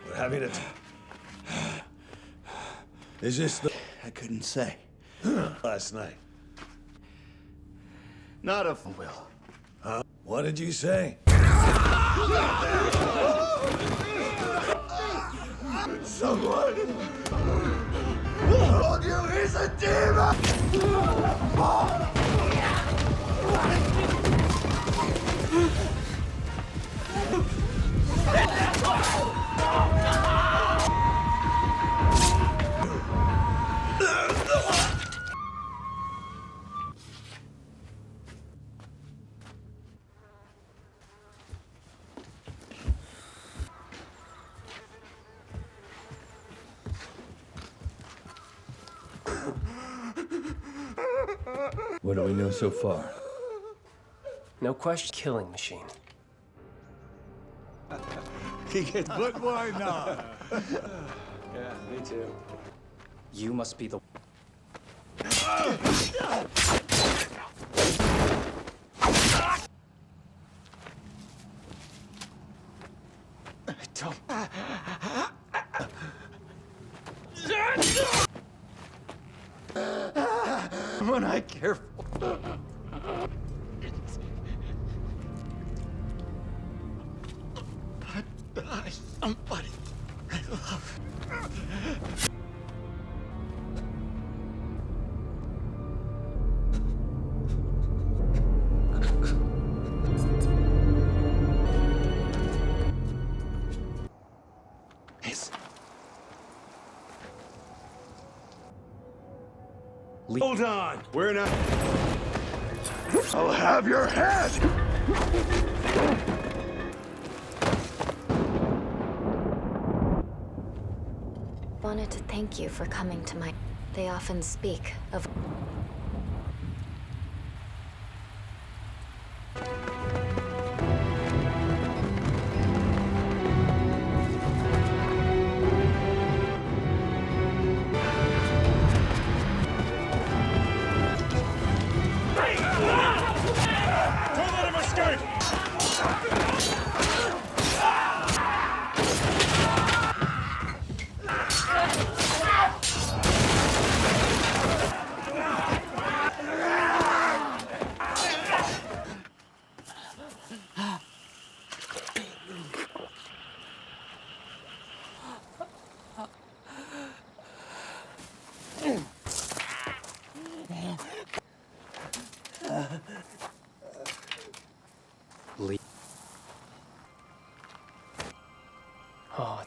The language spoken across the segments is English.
We're having it. Is this the... I couldn't say. last night? Not a will. Huh? What did you say? Someone told you he's a demon! What do we know so far? No question, killing machine. But why not? Yeah, me too. You must be the... Don't. Am I careful? Somebody I love. Hold on! We're not... I'll have your head! Wanted to thank you for coming to my... They often speak of... Lee. Oh.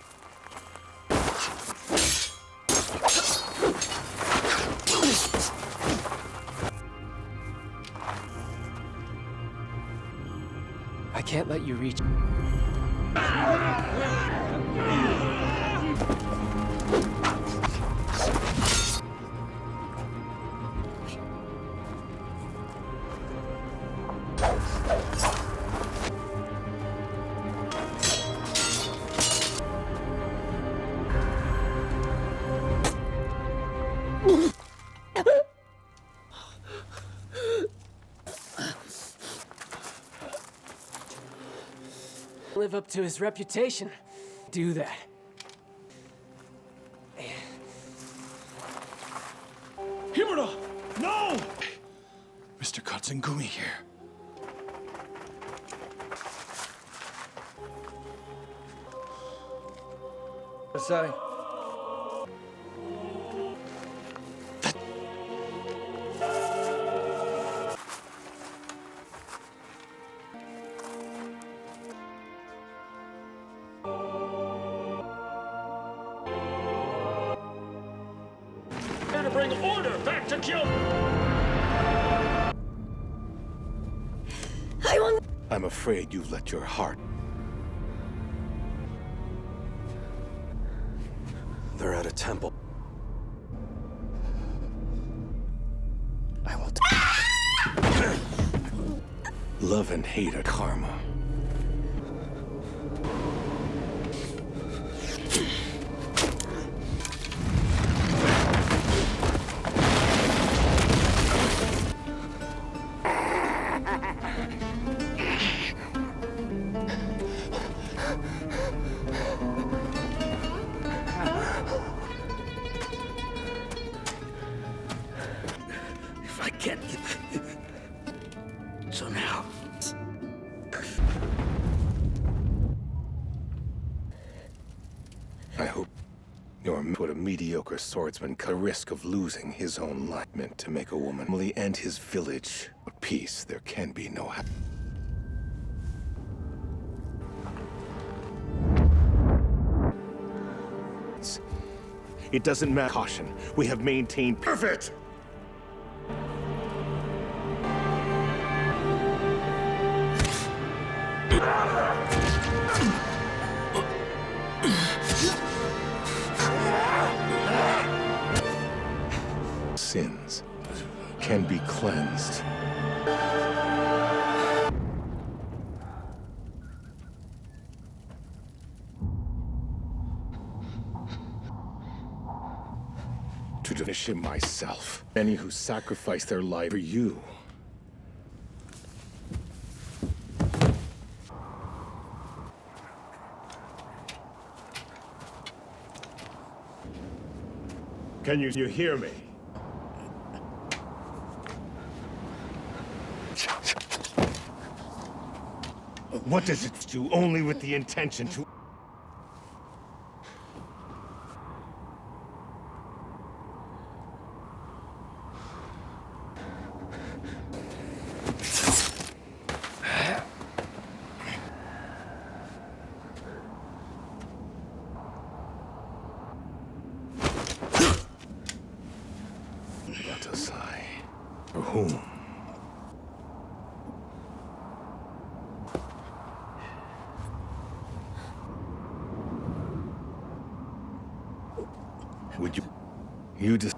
I can't let you reach. Live up to his reputation. Do that. Himura! No! Mr. Katsungumi here. Battosai. To bring order back to Kyoto. I will... I'm afraid you've let your heart. They're at a temple. I will... Love and hate are karma. I hope you're what a mediocre swordsman could risk of losing his own life meant to make a woman and his village a peace there can be no happiness. It doesn't matter. Caution. We have maintained perfect. Sins can be cleansed. To finish him myself. Many who sacrificed their life for you. Can you hear me? What does it do? Only with the intention to... Battosai. For whom? Would you just...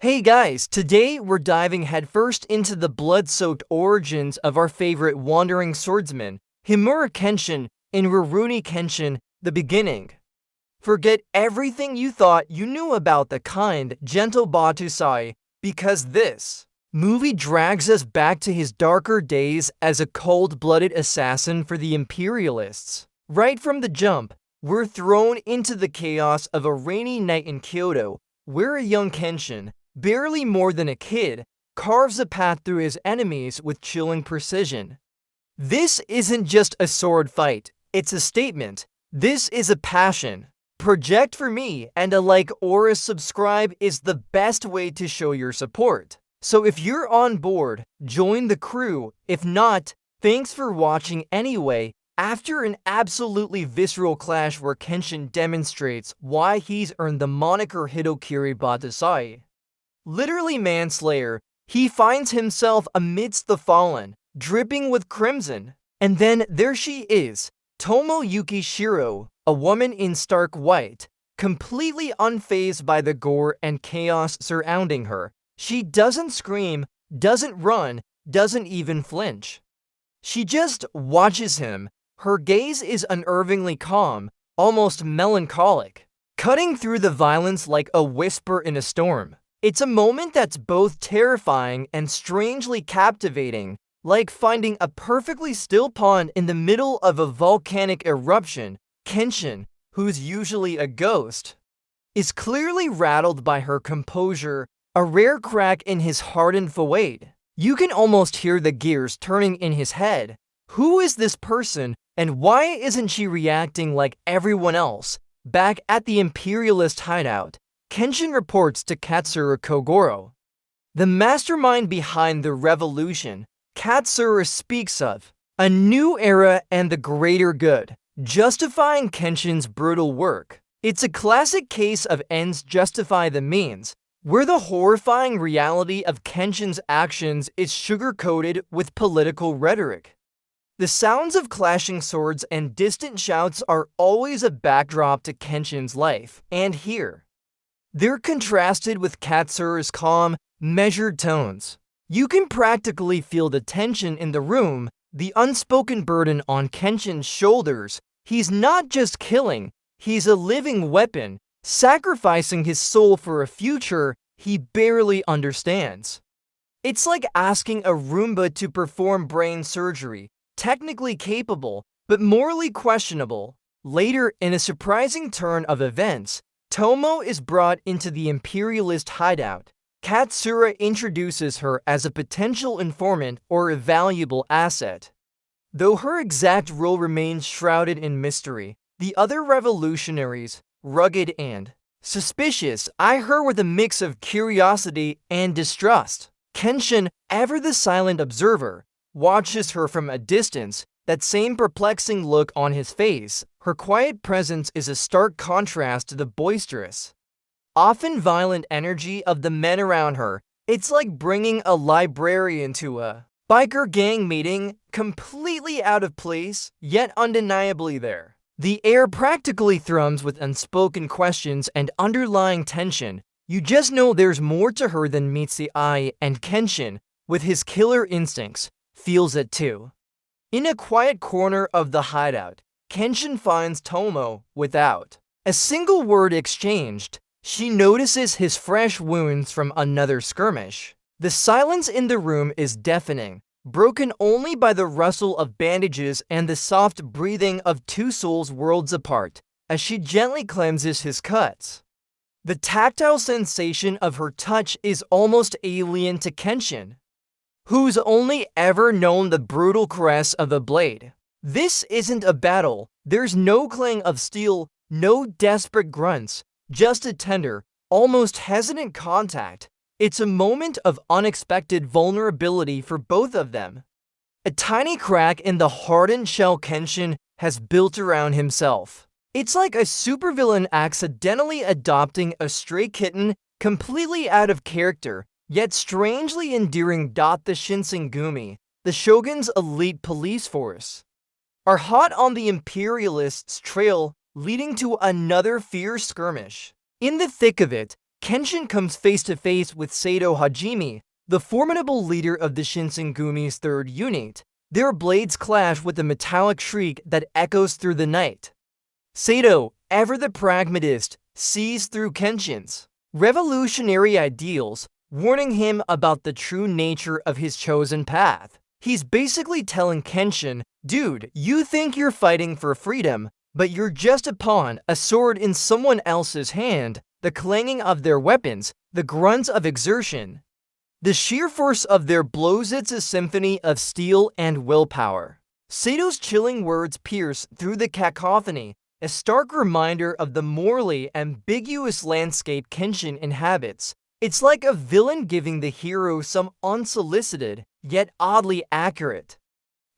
Hey guys, today we're diving headfirst into the blood-soaked origins of our favorite wandering swordsman, Himura Kenshin in Rurouni Kenshin, The Beginning. Forget everything you thought you knew about the kind, gentle Battosai, because this movie drags us back to his darker days as a cold-blooded assassin for the Imperialists. Right from the jump, we're thrown into the chaos of a rainy night in Kyoto, where a young Kenshin, barely more than a kid, carves a path through his enemies with chilling precision. This isn't just a sword fight, it's a statement. This is a passion. Project for me and a like or a subscribe is the best way to show your support. So if you're on board, join the crew. If not, thanks for watching anyway. After an absolutely visceral clash where Kenshin demonstrates why he's earned the moniker Hitokiri Battosai, literally manslayer, he finds himself amidst the fallen, dripping with crimson. And then there she is, Tomoe Yukishiro, a woman in stark white, completely unfazed by the gore and chaos surrounding her. She doesn't scream, doesn't run, doesn't even flinch. She just watches him. Her gaze is unnervingly calm, almost melancholic, cutting through the violence like a whisper in a storm. It's a moment that's both terrifying and strangely captivating, like finding a perfectly still pond in the middle of a volcanic eruption. Kenshin, who's usually a ghost, is clearly rattled by her composure, a rare crack in his hardened fawade. You can almost hear the gears turning in his head. Who is this person, and why isn't she reacting like everyone else? Back at the Imperialist hideout, Kenshin reports to Katsura Kogoro, the mastermind behind the revolution. Katsura speaks of a new era and the greater good, justifying Kenshin's brutal work. It's a classic case of ends justify the means, where the horrifying reality of Kenshin's actions is sugar-coated with political rhetoric. The sounds of clashing swords and distant shouts are always a backdrop to Kenshin's life, and here, they're contrasted with Katsura's calm, measured tones. You can practically feel the tension in the room, the unspoken burden on Kenshin's shoulders. He's not just killing, he's a living weapon, sacrificing his soul for a future he barely understands. It's like asking a Roomba to perform brain surgery, technically capable, but morally questionable. Later, in a surprising turn of events, Tomoe is brought into the imperialist hideout. Katsura introduces her as a potential informant or a valuable asset. Though her exact role remains shrouded in mystery, the other revolutionaries, rugged and suspicious, eye her with a mix of curiosity and distrust. Kenshin, ever the silent observer, watches her from a distance, that same perplexing look on his face. Her quiet presence is a stark contrast to the boisterous, often violent energy of the men around her. It's like bringing a librarian to a biker gang meeting, completely out of place, yet undeniably there. The air practically thrums with unspoken questions and underlying tension. You just know there's more to her than meets the eye, and Kenshin, with his killer instincts, feels it too. In a quiet corner of the hideout, Kenshin finds Tomoe without a single word exchanged. She notices his fresh wounds from another skirmish. The silence in the room is deafening, broken only by the rustle of bandages and the soft breathing of two souls worlds apart, as she gently cleanses his cuts. The tactile sensation of her touch is almost alien to Kenshin, who's only ever known the brutal caress of a blade. This isn't a battle. There's no clang of steel, no desperate grunts, just a tender, almost hesitant contact. It's a moment of unexpected vulnerability for both of them. A tiny crack in the hardened shell Kenshin has built around himself. It's like a supervillain accidentally adopting a stray kitten, completely out of character, yet strangely endearing. The Shinsengumi, the Shogun's elite police force, are hot on the imperialists' trail, leading to another fierce skirmish. In the thick of it, Kenshin comes face to face with Sato Hajime, the formidable leader of the Shinsengumi's third unit. Their blades clash with a metallic shriek that echoes through the night. Sato, ever the pragmatist, sees through Kenshin's revolutionary ideals, warning him about the true nature of his chosen path. He's basically telling Kenshin, dude, you think you're fighting for freedom, but you're just a pawn, a sword in someone else's hand. The clanging of their weapons, the grunts of exertion, the sheer force of their blows, it's a symphony of steel and willpower. Sato's chilling words pierce through the cacophony, a stark reminder of the morally ambiguous landscape Kenshin inhabits. It's like a villain giving the hero some unsolicited, yet oddly accurate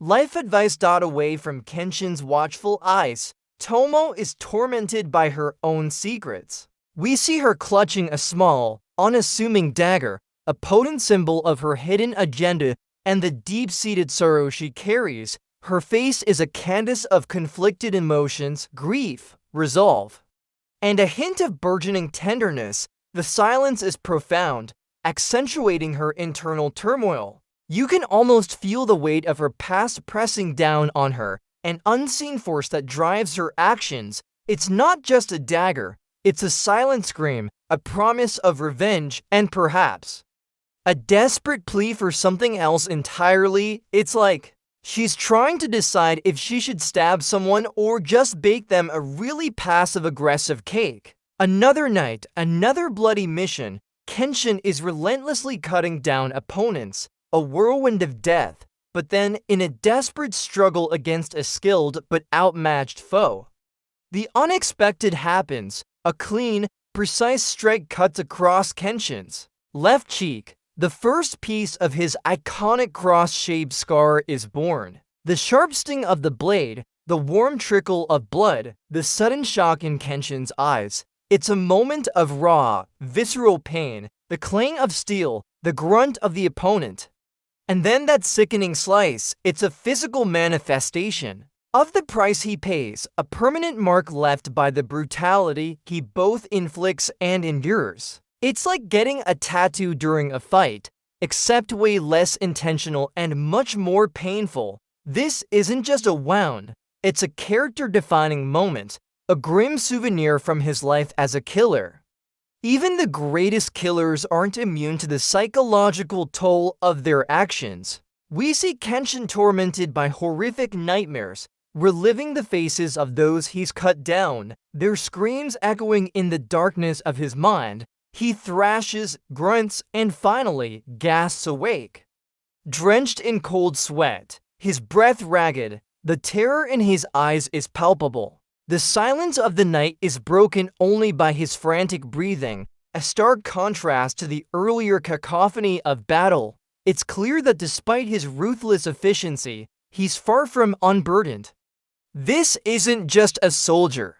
life advice. Away from Kenshin's watchful eyes, Tomoe is tormented by her own secrets. We see her clutching a small, unassuming dagger, a potent symbol of her hidden agenda and the deep-seated sorrow she carries. Her face is a canvas of conflicted emotions, grief, resolve, and a hint of burgeoning tenderness. The silence is profound, accentuating her internal turmoil. You can almost feel the weight of her past pressing down on her, an unseen force that drives her actions. It's not just a dagger, it's a silent scream, a promise of revenge, and perhaps a desperate plea for something else entirely. It's like she's trying to decide if she should stab someone or just bake them a really passive-aggressive cake. Another night, another bloody mission. Kenshin is relentlessly cutting down opponents, a whirlwind of death, but then in a desperate struggle against a skilled but outmatched foe, the unexpected happens. A clean, precise strike cuts across Kenshin's left cheek. The first piece of his iconic cross-shaped scar is born. The sharp sting of the blade, the warm trickle of blood, the sudden shock in Kenshin's eyes. It's a moment of raw, visceral pain, the clang of steel, the grunt of the opponent. And then that sickening slice, it's a physical manifestation of the price he pays, a permanent mark left by the brutality he both inflicts and endures. It's like getting a tattoo during a fight, except way less intentional and much more painful. This isn't just a wound, it's a character-defining moment, a grim souvenir from his life as a killer. Even the greatest killers aren't immune to the psychological toll of their actions. We see Kenshin tormented by horrific nightmares, reliving the faces of those he's cut down, their screams echoing in the darkness of his mind. He thrashes, grunts, and finally gasps awake. Drenched in cold sweat, his breath ragged, the terror in his eyes is palpable. The silence of the night is broken only by his frantic breathing, a stark contrast to the earlier cacophony of battle. It's clear that despite his ruthless efficiency, he's far from unburdened. This isn't just a soldier.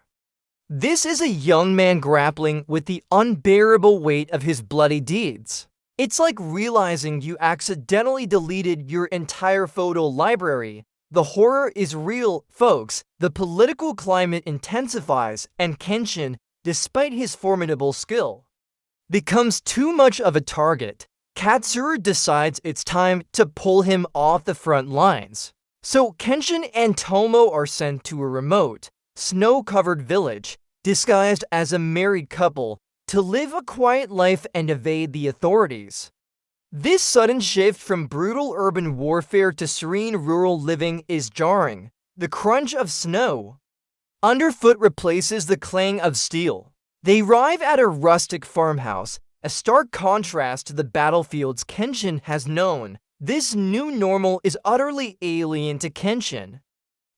This is a young man grappling with the unbearable weight of his bloody deeds. It's like realizing you accidentally deleted your entire photo library. The horror is real, folks. The political climate intensifies, and Kenshin, despite his formidable skill, becomes too much of a target. Katsura decides it's time to pull him off the front lines. So Kenshin and Tomoe are sent to a remote, snow-covered village, disguised as a married couple, to live a quiet life and evade the authorities. This sudden shift from brutal urban warfare to serene rural living is jarring. The crunch of snow underfoot replaces the clang of steel. They arrive at a rustic farmhouse, a stark contrast to the battlefields Kenshin has known. This new normal is utterly alien to Kenshin,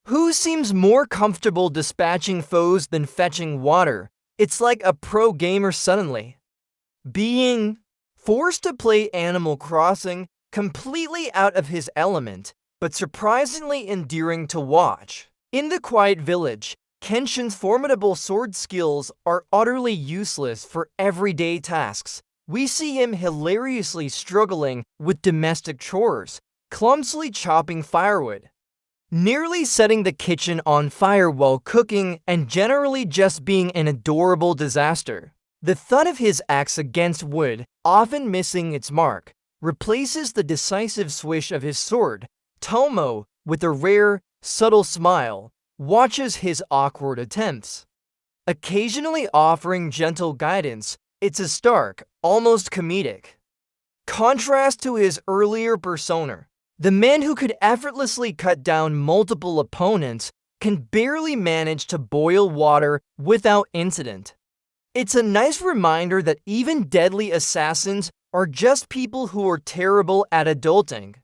who seems more comfortable dispatching foes than fetching water. It's like a pro gamer suddenly being forced to play Animal Crossing, completely out of his element, but surprisingly endearing to watch. In the quiet village, Kenshin's formidable sword skills are utterly useless for everyday tasks. We see him hilariously struggling with domestic chores, clumsily chopping firewood, nearly setting the kitchen on fire while cooking, and generally just being an adorable disaster. The thud of his axe against wood, often missing its mark, replaces the decisive swish of his sword. Tomoe, with a rare, subtle smile, watches his awkward attempts, occasionally offering gentle guidance. It's a stark, almost comedic contrast to his earlier persona. The man who could effortlessly cut down multiple opponents can barely manage to boil water without incident. It's a nice reminder that even deadly assassins are just people who are terrible at adulting.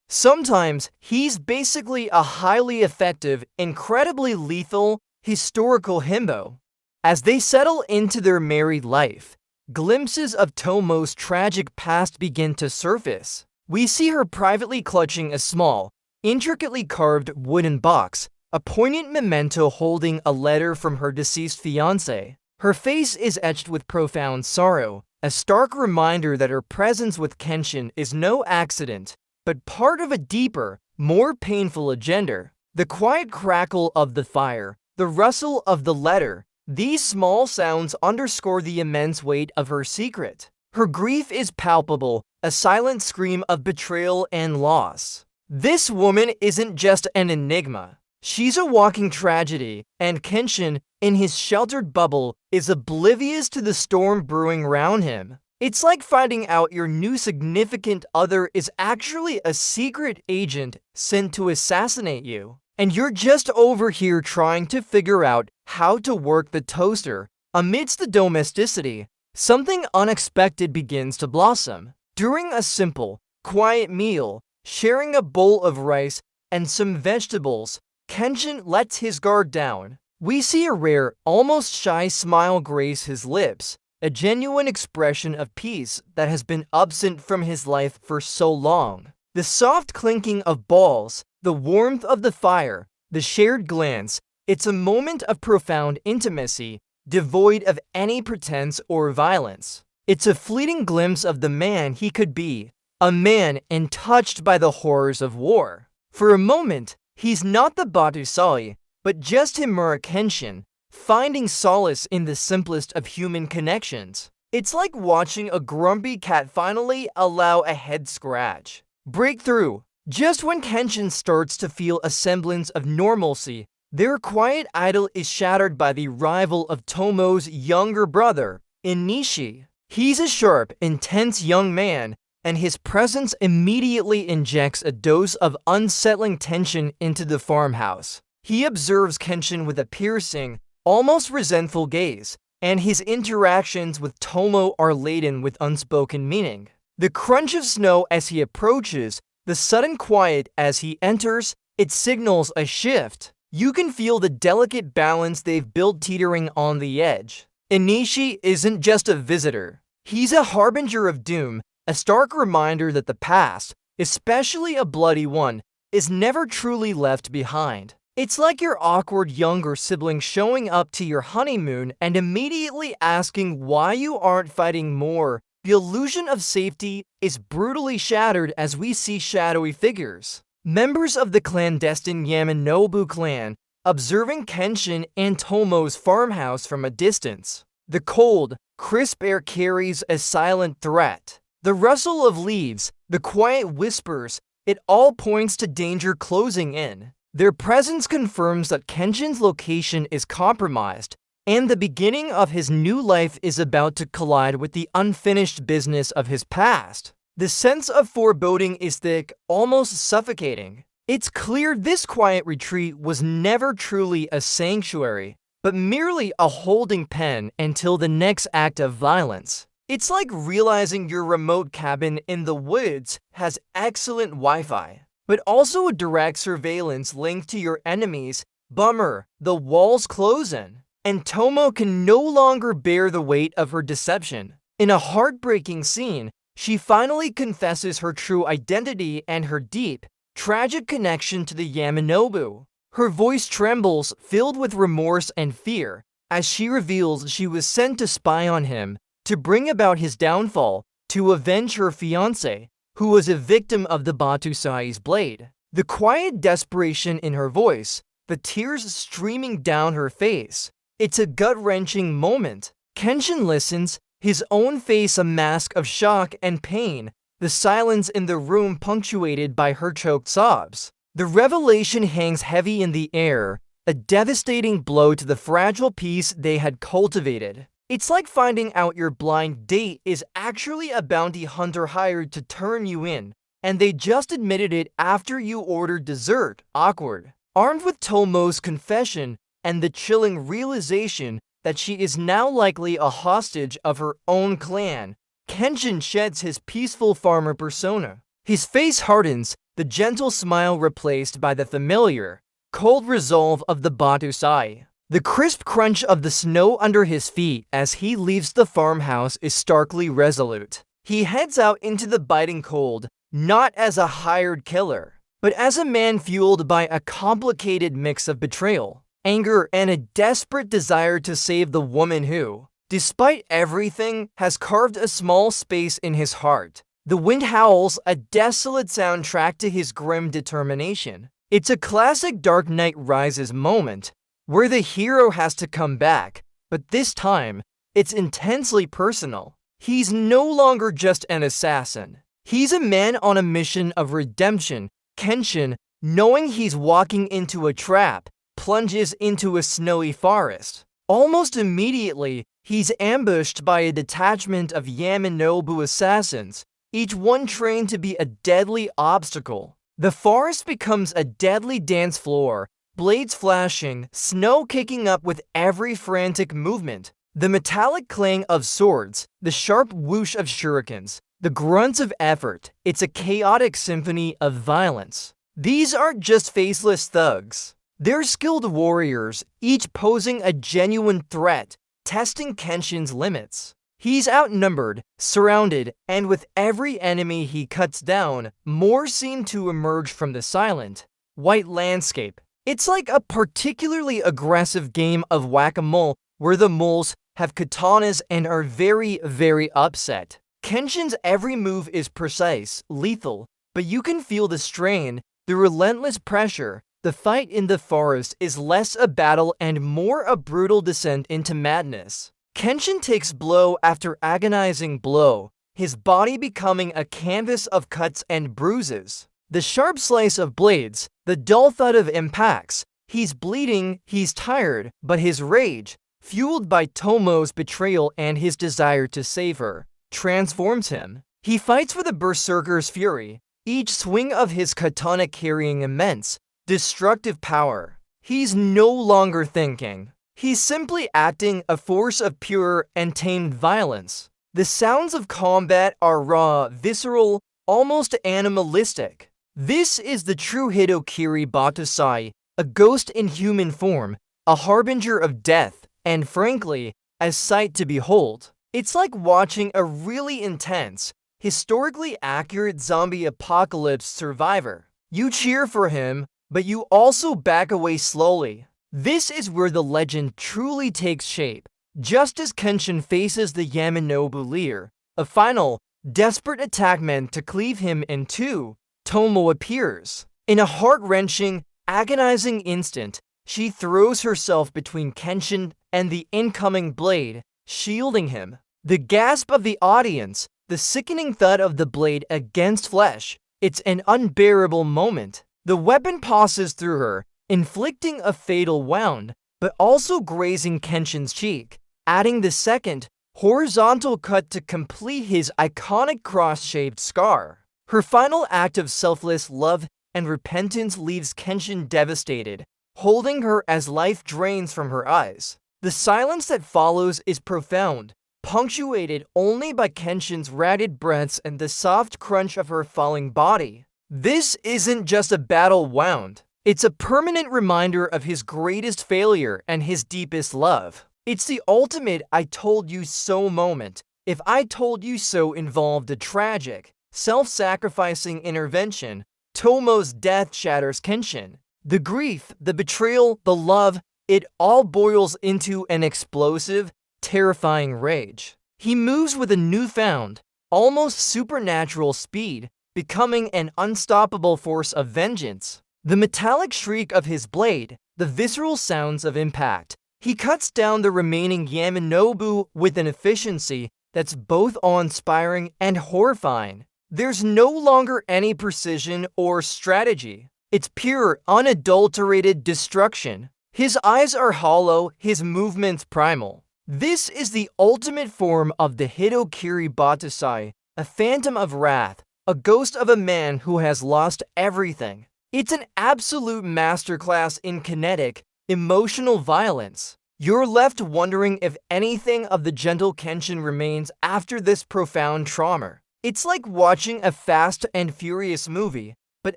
Sometimes he's basically a highly effective, incredibly lethal, historical himbo. As they settle into their married life, glimpses of Tomoe's tragic past begin to surface. We see her privately clutching a small, intricately carved wooden box, a poignant memento holding a letter from her deceased fiancé. Her face is etched with profound sorrow, a stark reminder that her presence with Kenshin is no accident, but part of a deeper, more painful agenda. The quiet crackle of the fire, the rustle of the letter, these small sounds underscore the immense weight of her secret. Her grief is palpable, a silent scream of betrayal and loss. This woman isn't just an enigma. She's a walking tragedy, and Kenshin, in his sheltered bubble, is oblivious to the storm brewing around him. It's like finding out your new significant other is actually a secret agent sent to assassinate you, and you're just over here trying to figure out how to work the toaster. Amidst the domesticity, something unexpected begins to blossom. During a simple, quiet meal, sharing a bowl of rice and some vegetables, Kenshin lets his guard down. We see a rare, almost shy smile grace his lips, a genuine expression of peace that has been absent from his life for so long. The soft clinking of balls, the warmth of the fire, the shared glance, it's a moment of profound intimacy, devoid of any pretense or violence. It's a fleeting glimpse of the man he could be, a man untouched by the horrors of war. For a moment, he's not the Battosai, but just Himura Kenshin, finding solace in the simplest of human connections. It's like watching a grumpy cat finally allow a head scratch. Breakthrough. Just when Kenshin starts to feel a semblance of normalcy, their quiet idyll is shattered by the arrival of Tomoe's younger brother, Inishi. He's a sharp, intense young man, and his presence immediately injects a dose of unsettling tension into the farmhouse. He observes Kenshin with a piercing, almost resentful gaze, and his interactions with Tomoe are laden with unspoken meaning. The crunch of snow as he approaches, the sudden quiet as he enters, it signals a shift. You can feel the delicate balance they've built teetering on the edge. Inishi isn't just a visitor. He's a harbinger of doom, a stark reminder that the past, especially a bloody one, is never truly left behind. It's like your awkward younger sibling showing up to your honeymoon and immediately asking why you aren't fighting more. The illusion of safety is brutally shattered as we see shadowy figures. Members of the clandestine Yamanobu clan observing Kenshin and Tomoe's farmhouse from a distance. The cold, crisp air carries a silent threat. The rustle of leaves, the quiet whispers, it all points to danger closing in. Their presence confirms that Kenshin's location is compromised, and the beginning of his new life is about to collide with the unfinished business of his past. The sense of foreboding is thick, almost suffocating. It's clear this quiet retreat was never truly a sanctuary, but merely a holding pen until the next act of violence. It's like realizing your remote cabin in the woods has excellent Wi-Fi, but also a direct surveillance linked to your enemies. Bummer, the walls close in, and Tomoe can no longer bear the weight of her deception. In a heartbreaking scene, she finally confesses her true identity and her deep, tragic connection to the Yamanobu. Her voice trembles, filled with remorse and fear, as she reveals she was sent to spy on him, to bring about his downfall, to avenge her fiancé, who was a victim of the Battosai's blade. The quiet desperation in her voice, the tears streaming down her face. It's a gut-wrenching moment. Kenshin listens, his own face a mask of shock and pain, the silence in the room punctuated by her choked sobs. The revelation hangs heavy in the air, a devastating blow to the fragile peace they had cultivated. It's like finding out your blind date is actually a bounty hunter hired to turn you in, and they just admitted it after you ordered dessert. Awkward. Armed with Tomoe's confession and the chilling realization that she is now likely a hostage of her own clan, Kenshin sheds his peaceful farmer persona. His face hardens, the gentle smile replaced by the familiar, cold resolve of the Battosai. The crisp crunch of the snow under his feet as he leaves the farmhouse is starkly resolute. He heads out into the biting cold, not as a hired killer, but as a man fueled by a complicated mix of betrayal, anger, and a desperate desire to save the woman who, despite everything, has carved a small space in his heart. The wind howls, a desolate soundtrack to his grim determination. It's a classic Dark Knight Rises moment, where the hero has to come back, but this time, it's intensely personal. He's no longer just an assassin. He's a man on a mission of redemption. Kenshin, knowing he's walking into a trap, plunges into a snowy forest. Almost immediately, he's ambushed by a detachment of Yamanobu assassins, each one trained to be a deadly obstacle. The forest becomes a deadly dance floor, blades flashing, snow kicking up with every frantic movement. The metallic clang of swords, the sharp whoosh of shurikens, the grunts of effort. It's a chaotic symphony of violence. These aren't just faceless thugs. They're skilled warriors, each posing a genuine threat, testing Kenshin's limits. He's outnumbered, surrounded, and with every enemy he cuts down, more seem to emerge from the silent, white landscape. It's like a particularly aggressive game of whack-a-mole where the moles have katanas and are very, very upset. Kenshin's every move is precise, lethal, but you can feel the strain, the relentless pressure. The fight in the forest is less a battle and more a brutal descent into madness. Kenshin takes blow after agonizing blow, his body becoming a canvas of cuts and bruises. The sharp slice of blades, the dull thud of impacts. He's bleeding, he's tired, but his rage, fueled by Tomoe's betrayal and his desire to save her, transforms him. He fights with a berserker's fury, each swing of his katana carrying immense, destructive power. He's no longer thinking. He's simply acting, a force of pure and tamed violence. The sounds of combat are raw, visceral, almost animalistic. This is the true Hitokiri Battosai, a ghost in human form, a harbinger of death, and frankly, a sight to behold. It's like watching a really intense, historically accurate zombie apocalypse survivor. You cheer for him, but you also back away slowly. This is where the legend truly takes shape. Just as Kenshin faces the Yamanobu Leer, a final, desperate attack meant to cleave him in two, Tomoe appears. In a heart-wrenching, agonizing instant, she throws herself between Kenshin and the incoming blade, shielding him. The gasp of the audience, the sickening thud of the blade against flesh, it's an unbearable moment. The weapon passes through her, inflicting a fatal wound, but also grazing Kenshin's cheek, adding the second, horizontal cut to complete his iconic cross-shaped scar. Her final act of selfless love and repentance leaves Kenshin devastated, holding her as life drains from her eyes. The silence that follows is profound, punctuated only by Kenshin's ragged breaths and the soft crunch of her falling body. This isn't just a battle wound. It's a permanent reminder of his greatest failure and his deepest love. It's the ultimate I told you so moment. If I told you so involved a tragic, self-sacrificing intervention, Tomoe's death shatters Kenshin. The grief, the betrayal, the love, it all boils into an explosive, terrifying rage. He moves with a newfound, almost supernatural speed, becoming an unstoppable force of vengeance. The metallic shriek of his blade, the visceral sounds of impact. He cuts down the remaining Yamanobu with an efficiency that's both awe-inspiring and horrifying. There's no longer any precision or strategy. It's pure, unadulterated destruction. His eyes are hollow, his movements primal. This is the ultimate form of the Hitokiri Battosai, a phantom of wrath, a ghost of a man who has lost everything. It's an absolute masterclass in kinetic, emotional violence. You're left wondering if anything of the gentle Kenshin remains after this profound trauma. It's like watching a Fast and Furious movie, but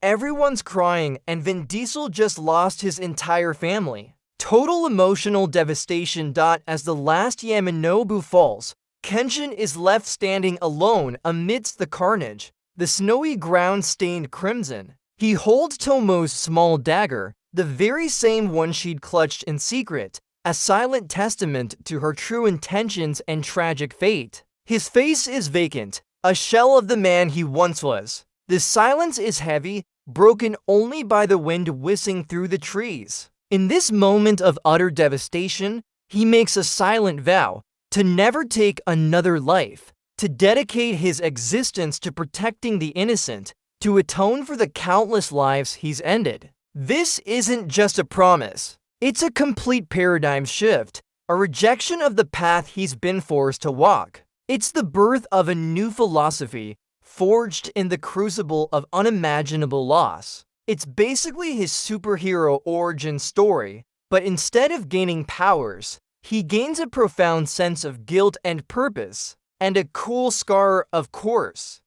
everyone's crying and Vin Diesel just lost his entire family. Total emotional devastation. As the last Yamanobu falls, Kenshin is left standing alone amidst the carnage, the snowy ground stained crimson. He holds Tomoe's small dagger, the very same one she'd clutched in secret, a silent testament to her true intentions and tragic fate. His face is vacant, a shell of the man he once was. The silence is heavy, broken only by the wind whistling through the trees. In this moment of utter devastation, he makes a silent vow to never take another life, to dedicate his existence to protecting the innocent, to atone for the countless lives he's ended. This isn't just a promise. It's a complete paradigm shift, a rejection of the path he's been forced to walk. It's the birth of a new philosophy, forged in the crucible of unimaginable loss. It's basically his superhero origin story, but instead of gaining powers, he gains a profound sense of guilt and purpose, and a cool scar, of course.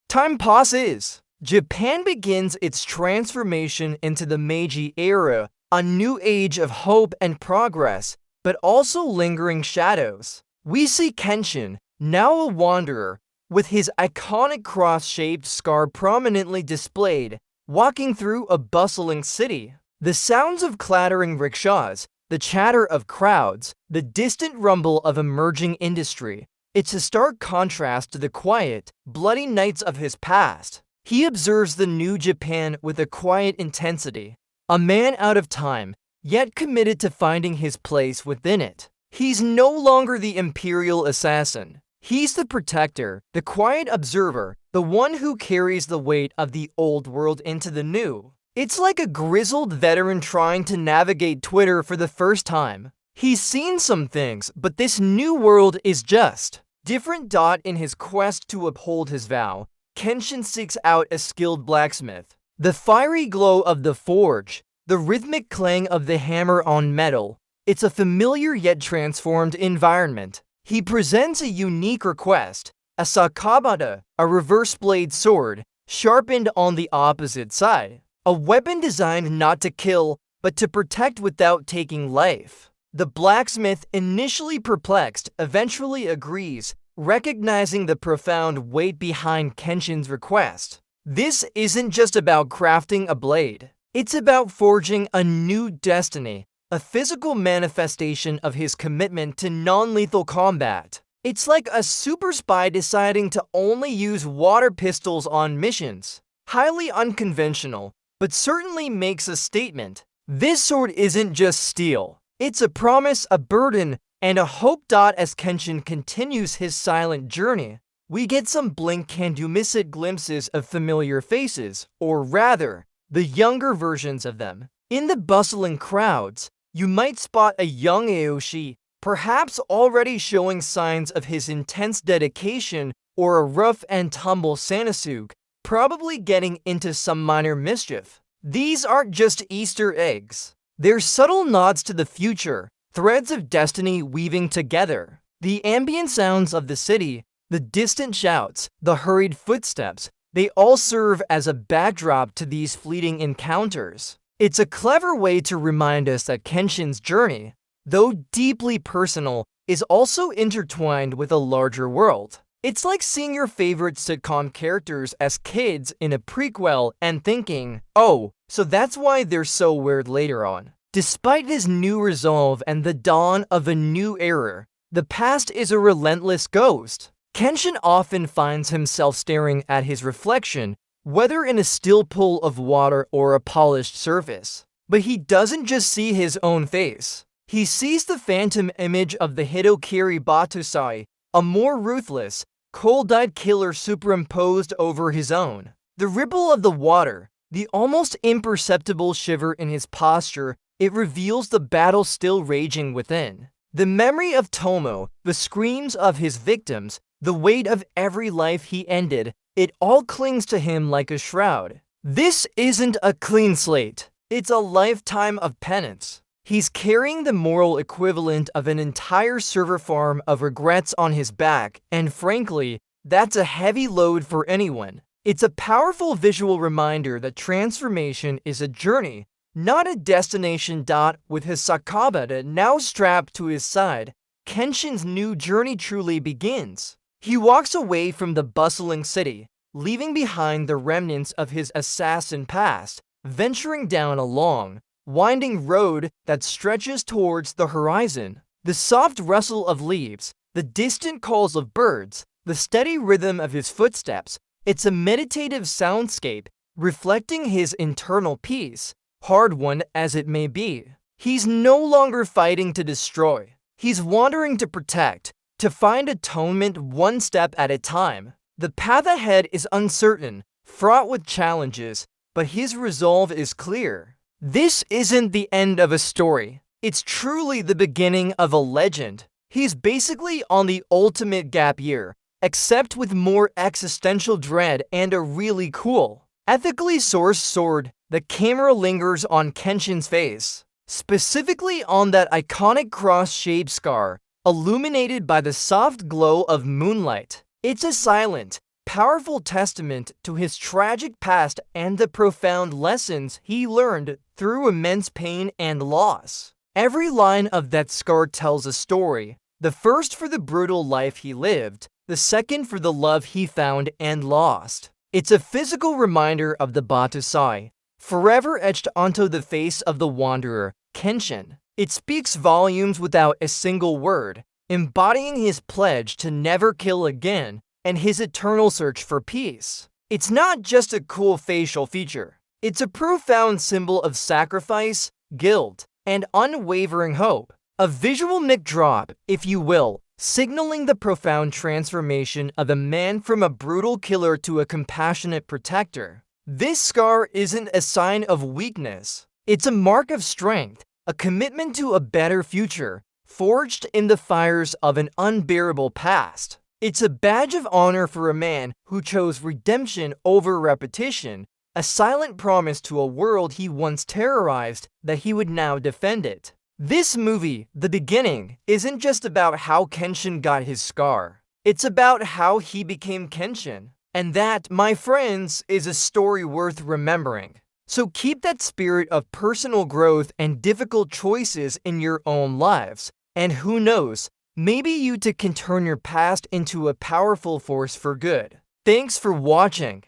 Time passes. Japan begins its transformation into the Meiji era, a new age of hope and progress, but also lingering shadows. We see Kenshin, now a wanderer, with his iconic cross-shaped scar prominently displayed, walking through a bustling city. The sounds of clattering rickshaws, the chatter of crowds, the distant rumble of emerging industry, It's a stark contrast to the quiet, bloody nights of his past. He observes the new Japan with a quiet intensity, a man out of time, yet committed to finding his place within it. He's no longer the imperial assassin. He's the protector, the quiet observer, the one who carries the weight of the old world into the new. It's like a grizzled veteran trying to navigate Twitter for the first time. He's seen some things, but this new world is just different. In his quest to uphold his vow, Kenshin seeks out a skilled blacksmith. The fiery glow of the forge, the rhythmic clang of the hammer on metal, it's a familiar yet transformed environment. He presents a unique request, a sakabata, a reverse blade sword, sharpened on the opposite side. A weapon designed not to kill, but to protect without taking life. The blacksmith, initially perplexed, eventually agrees, recognizing the profound weight behind Kenshin's request. This isn't just about crafting a blade. It's about forging a new destiny, a physical manifestation of his commitment to non-lethal combat. It's like a super spy deciding to only use water pistols on missions. Highly unconventional, but certainly makes a statement. This sword isn't just steel. It's a promise, a burden, and a hope. As Kenshin continues his silent journey, we get some blink-and-you-miss-it glimpses of familiar faces, or rather, the younger versions of them. In the bustling crowds, you might spot a young Aoshi, perhaps already showing signs of his intense dedication, or a rough-and-tumble Sanasuke, probably getting into some minor mischief. These aren't just Easter eggs. They're subtle nods to the future, threads of destiny weaving together. The ambient sounds of the city, the distant shouts, the hurried footsteps, they all serve as a backdrop to these fleeting encounters. It's a clever way to remind us that Kenshin's journey, though deeply personal, is also intertwined with a larger world. It's like seeing your favorite sitcom characters as kids in a prequel and thinking, oh, so that's why they're so weird later on. Despite his new resolve and the dawn of a new era, the past is a relentless ghost. Kenshin often finds himself staring at his reflection, whether in a still pool of water or a polished surface. But he doesn't just see his own face. He sees the phantom image of the Hitokiri Battosai, a more ruthless, cold-eyed killer superimposed over his own. The ripple of the water, the almost imperceptible shiver in his posture, it reveals the battle still raging within. The memory of Tomoe, the screams of his victims, the weight of every life he ended, it all clings to him like a shroud. This isn't a clean slate. It's a lifetime of penance. He's carrying the moral equivalent of an entire server farm of regrets on his back, and frankly, that's a heavy load for anyone. It's a powerful visual reminder that transformation is a journey, not a destination. With his sakabata now strapped to his side, Kenshin's new journey truly begins. He walks away from the bustling city, leaving behind the remnants of his assassin past, venturing down a long, winding road that stretches towards the horizon. The soft rustle of leaves, the distant calls of birds, the steady rhythm of his footsteps, it's a meditative soundscape reflecting his internal peace, hard-won as it may be. He's no longer fighting to destroy. He's wandering to protect, to find atonement one step at a time. The path ahead is uncertain, fraught with challenges, but his resolve is clear. This isn't the end of a story. It's truly the beginning of a legend. He's basically on the ultimate gap year, except with more existential dread and a really cool, ethically sourced sword. The camera lingers on Kenshin's face, specifically on that iconic cross-shaped scar, illuminated by the soft glow of moonlight. It's a silent, powerful testament to his tragic past and the profound lessons he learned through immense pain and loss. Every line of that scar tells a story, the first for the brutal life he lived, the second for the love he found and lost. It's a physical reminder of the Battosai, forever etched onto the face of the wanderer, Kenshin. It speaks volumes without a single word, embodying his pledge to never kill again and his eternal search for peace. It's not just a cool facial feature. It's a profound symbol of sacrifice, guilt, and unwavering hope. A visual mic drop, if you will, signaling the profound transformation of a man from a brutal killer to a compassionate protector. This scar isn't a sign of weakness. It's a mark of strength, a commitment to a better future, forged in the fires of an unbearable past. It's a badge of honor for a man who chose redemption over repetition, a silent promise to a world he once terrorized that he would now defend it. This movie, The Beginning, isn't just about how Kenshin got his scar. It's about how he became Kenshin. And that, my friends, is a story worth remembering. So keep that spirit of personal growth and difficult choices in your own lives. And who knows, maybe you too can turn your past into a powerful force for good. Thanks for watching.